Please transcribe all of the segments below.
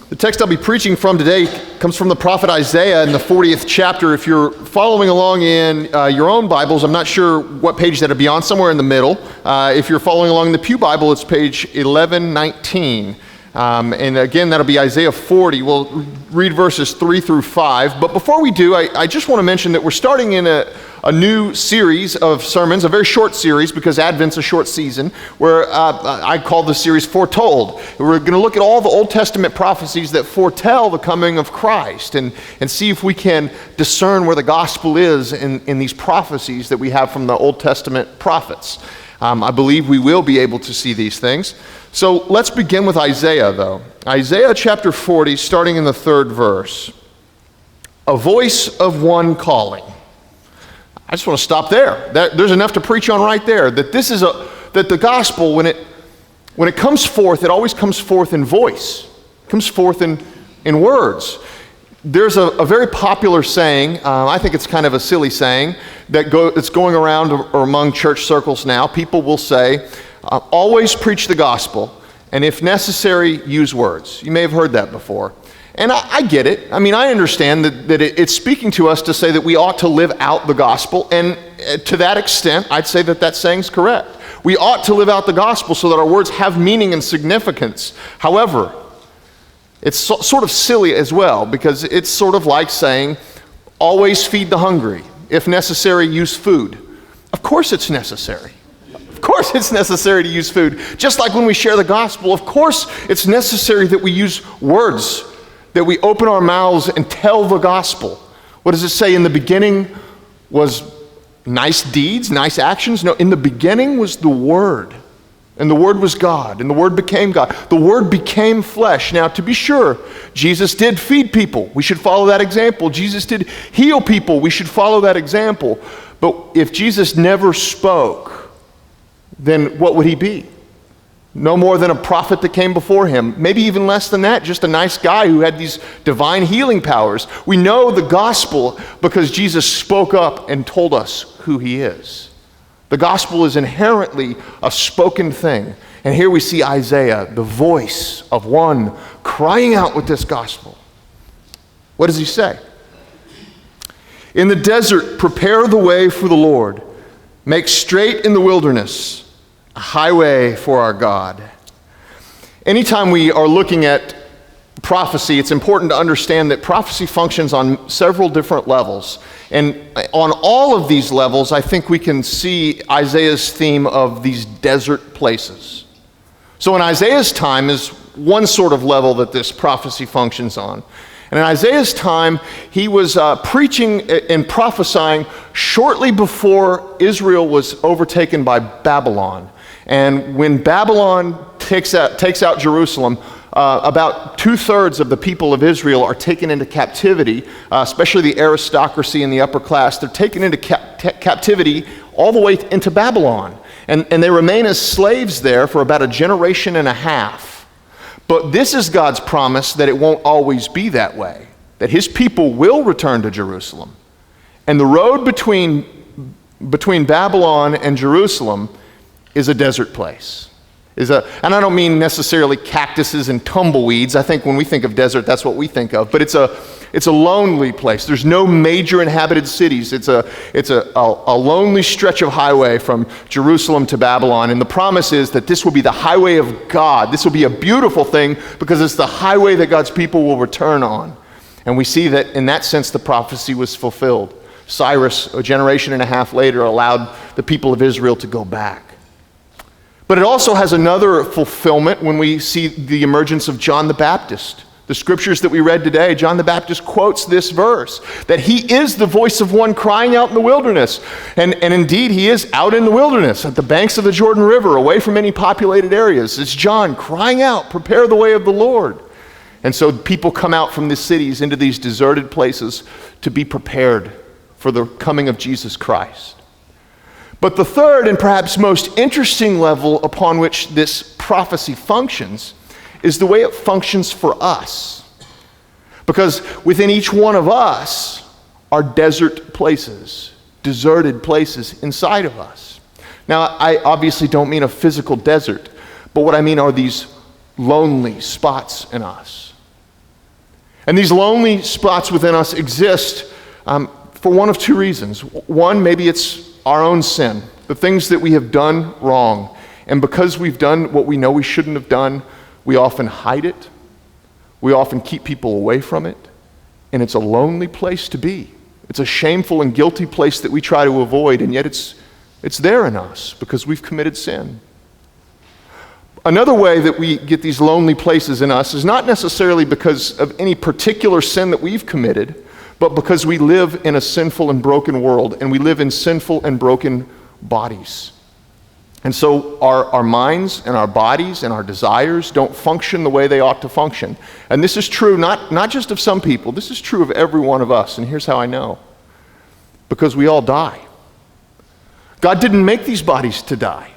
The text I'll be preaching from today comes from the prophet Isaiah in the 40th chapter. If you're following along in your own Bibles, I'm not sure what page that'll be on, somewhere in the middle. If you're following along in the Pew Bible, it's page 1119. And again, that'll be Isaiah 40. We'll read verses 3 through 5. But before we do, I just want to mention that we're starting in a new series of sermons, a very short series because Advent's a short season, where I call the series Foretold. We're going to look at all the Old Testament prophecies that foretell the coming of Christ and see if we can discern where the gospel is in these prophecies that we have from the Old Testament prophets. I believe we will be able to see these things. So let's begin with Isaiah, though. Isaiah chapter 40, starting in the 3rd verse. A voice of one calling. I just want to stop there. There's enough to preach on right there. That the gospel, when it comes forth, it always comes forth in voice. It comes forth in words. There's a very popular saying, I think it's kind of a silly saying, that's going around or among church circles now. People will say, always preach the gospel, and if necessary, use words. You may have heard that before. And I get it. I mean, I understand that it's speaking to us to say that we ought to live out the gospel, and to that extent, I'd say that saying's correct. We ought to live out the gospel so that our words have meaning and significance. However, it's sort of silly as well, because it's sort of like saying, always feed the hungry. If necessary, use food. Of course it's necessary. Of course it's necessary to use food. Just like when we share the gospel, of course it's necessary that we use words, that we open our mouths and tell the gospel. What does it say? In the beginning was nice deeds, nice actions? No, in the beginning was the Word. And the Word was God, and the Word became God. The Word became flesh. Now, to be sure, Jesus did feed people. We should follow that example. Jesus did heal people. We should follow that example. But if Jesus never spoke, then what would he be? No more than a prophet that came before him. Maybe even less than that, just a nice guy who had these divine healing powers. We know the gospel because Jesus spoke up and told us who he is. The gospel is inherently a spoken thing. And here we see Isaiah, the voice of one crying out with this gospel. What does he say? In the desert, prepare the way for the Lord. Make straight in the wilderness a highway for our God. Anytime we are looking at prophecy, it's important to understand that prophecy functions on several different levels. And on all of these levels, I think we can see Isaiah's theme of these desert places. So in Isaiah's time is one sort of level that this prophecy functions on. And in Isaiah's time, he was preaching and prophesying shortly before Israel was overtaken by Babylon. And when Babylon takes out Jerusalem, about 2/3 of the people of Israel are taken into captivity, especially the aristocracy and the upper class. They're taken into captivity all the way into Babylon. And they remain as slaves there for about a generation and a half. But this is God's promise that it won't always be that way, that his people will return to Jerusalem. And the road between Babylon and Jerusalem is a desert place. And I don't mean necessarily cactuses and tumbleweeds. I think when we think of desert, that's what we think of. But it's a lonely place. There's no major inhabited cities. It's a lonely stretch of highway from Jerusalem to Babylon. And the promise is that this will be the highway of God. This will be a beautiful thing because it's the highway that God's people will return on. And we see that in that sense the prophecy was fulfilled. Cyrus, a generation and a half later, allowed the people of Israel to go back. But it also has another fulfillment when we see the emergence of John the Baptist. The scriptures that we read today, John the Baptist quotes this verse, that he is the voice of one crying out in the wilderness. And indeed, he is out in the wilderness at the banks of the Jordan River, away from any populated areas. It's John crying out, prepare the way of the Lord. And so people come out from the cities into these deserted places to be prepared for the coming of Jesus Christ. But the third and perhaps most interesting level upon which this prophecy functions is the way it functions for us. Because within each one of us are desert places, deserted places inside of us. Now, I obviously don't mean a physical desert, but what I mean are these lonely spots in us. And these lonely spots within us exist for one of two reasons. One, maybe it's our own sin, the things that we have done wrong. And because we've done what we know we shouldn't have done, we often hide it. We often keep people away from it. And it's a lonely place to be. It's a shameful and guilty place that we try to avoid, and yet it's there in us because we've committed sin. Another way that we get these lonely places in us is not necessarily because of any particular sin that we've committed, but because we live in a sinful and broken world, and we live in sinful and broken bodies. And so our minds and our bodies and our desires don't function the way they ought to function. And this is true not just of some people, this is true of every one of us. And here's how I know. Because we all die. God didn't make these bodies to die.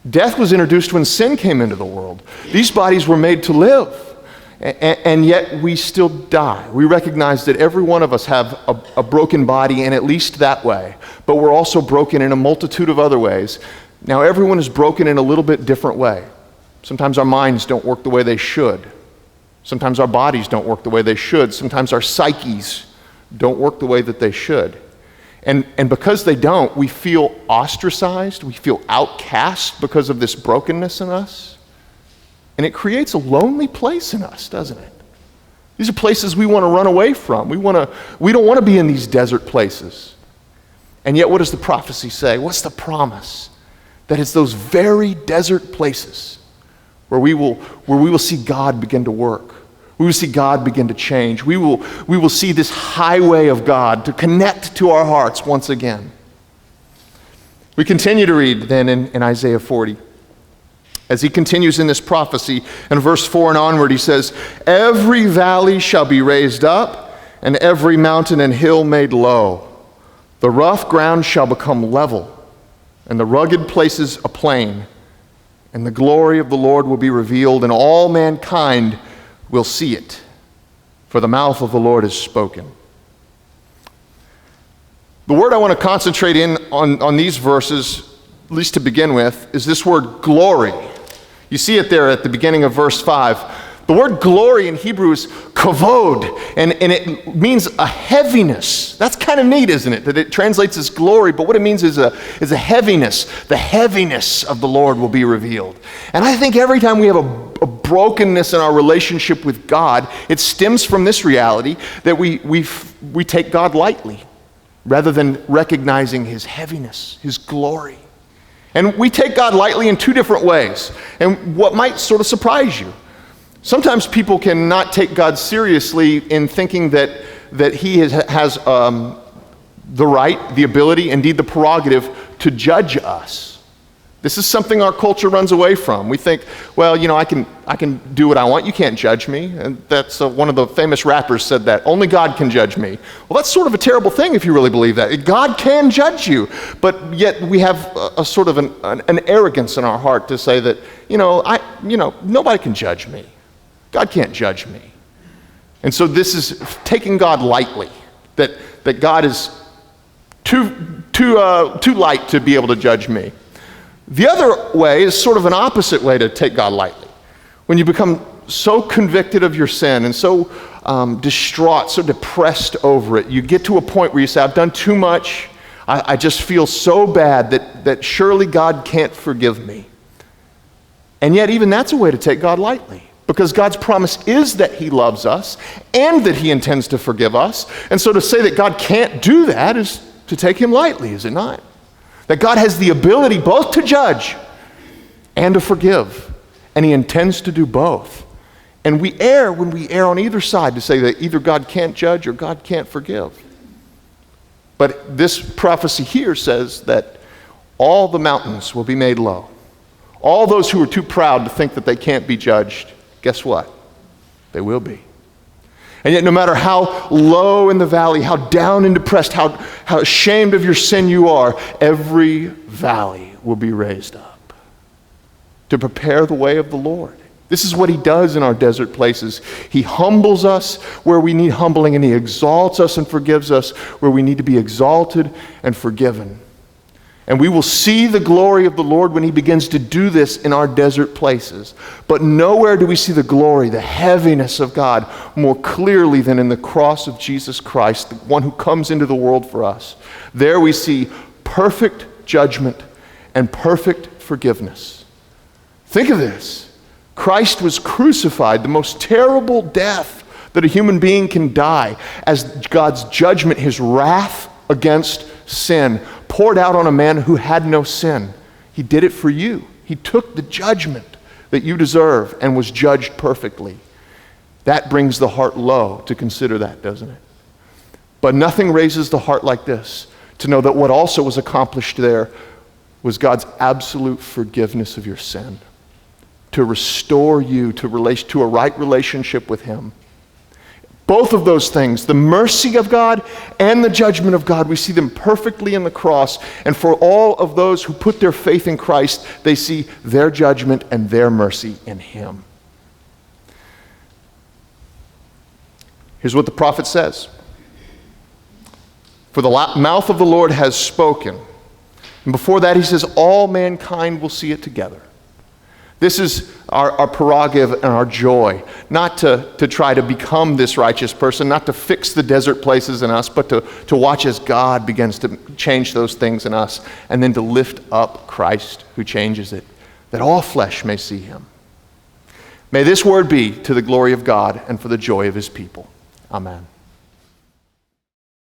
Death was introduced when sin came into the world. These bodies were made to live. And yet we still die. We recognize that every one of us have a broken body in at least that way. But we're also broken in a multitude of other ways. Now, everyone is broken in a little bit different way. Sometimes our minds don't work the way they should. Sometimes our bodies don't work the way they should. Sometimes our psyches don't work the way that they should. And because they don't, we feel ostracized. We feel outcast because of this brokenness in us. And it creates a lonely place in us, doesn't it? These are places we want to run away from. We don't want to be in these desert places. And yet, what does the prophecy say? What's the promise? That it's those very desert places where we will see God begin to work. We will see God begin to change. We will see this highway of God to connect to our hearts once again. We continue to read then in Isaiah 40. As he continues in this prophecy, in verse 4 and onward, he says, "Every valley shall be raised up, and every mountain and hill made low. The rough ground shall become level, and the rugged places a plain. And the glory of the Lord will be revealed, and all mankind will see it. For the mouth of the Lord has spoken." The word I want to concentrate in on these verses, at least to begin with, is this word glory. You see it there at the beginning of verse 5. The word glory in Hebrew is kavod, and it means a heaviness. That's kind of neat, isn't it? That it translates as glory, but what it means is a heaviness. The heaviness of the Lord will be revealed. And I think every time we have a brokenness in our relationship with God, it stems from this reality that we take God lightly rather than recognizing his heaviness, his glory. And we take God lightly in two different ways. And what might sort of surprise you. Sometimes people cannot take God seriously in thinking that he has the right, the ability, indeed the prerogative to judge us. This is something our culture runs away from. We think, well, I can do what I want. You can't judge me. And that's one of the famous rappers said that. Only God can judge me. Well, that's sort of a terrible thing if you really believe that. God can judge you. But yet we have a sort of an arrogance in our heart to say that, nobody can judge me. God can't judge me. And so this is taking God lightly, that God is too light to be able to judge me. The other way is sort of an opposite way to take God lightly. When you become so convicted of your sin and so distraught, so depressed over it, you get to a point where you say, I've done too much. I just feel so bad that surely God can't forgive me. And yet even that's a way to take God lightly. Because God's promise is that he loves us and that he intends to forgive us. And so to say that God can't do that is to take him lightly, is it not? That God has the ability both to judge and to forgive. And he intends to do both. And we err when we err on either side to say that either God can't judge or God can't forgive. But this prophecy here says that all the mountains will be made low. All those who are too proud to think that they can't be judged, guess what? They will be. And yet no matter how low in the valley, how down and depressed, how ashamed of your sin you are, every valley will be raised up to prepare the way of the Lord. This is what he does in our desert places. He humbles us where we need humbling, and he exalts us and forgives us where we need to be exalted and forgiven. And we will see the glory of the Lord when he begins to do this in our desert places. But nowhere do we see the glory, the heaviness of God more clearly than in the cross of Jesus Christ, the one who comes into the world for us. There we see perfect judgment and perfect forgiveness. Think of this. Christ was crucified, the most terrible death that a human being can die, as God's judgment, his wrath against sin, poured out on a man who had no sin. He did it for you. He took the judgment that you deserve and was judged perfectly. That brings the heart low to consider that, doesn't it? But nothing raises the heart like this, to know that what also was accomplished there was God's absolute forgiveness of your sin, to restore you to a right relationship with him. Both of those things, the mercy of God and the judgment of God, we see them perfectly in the cross. And for all of those who put their faith in Christ, they see their judgment and their mercy in him. Here's what the prophet says. For the mouth of the Lord has spoken. And before that he says, all mankind will see it together. This is our prerogative and our joy, not to try to become this righteous person, not to fix the desert places in us, but to watch as God begins to change those things in us, and then to lift up Christ who changes it, that all flesh may see him. May this word be to the glory of God and for the joy of his people. Amen.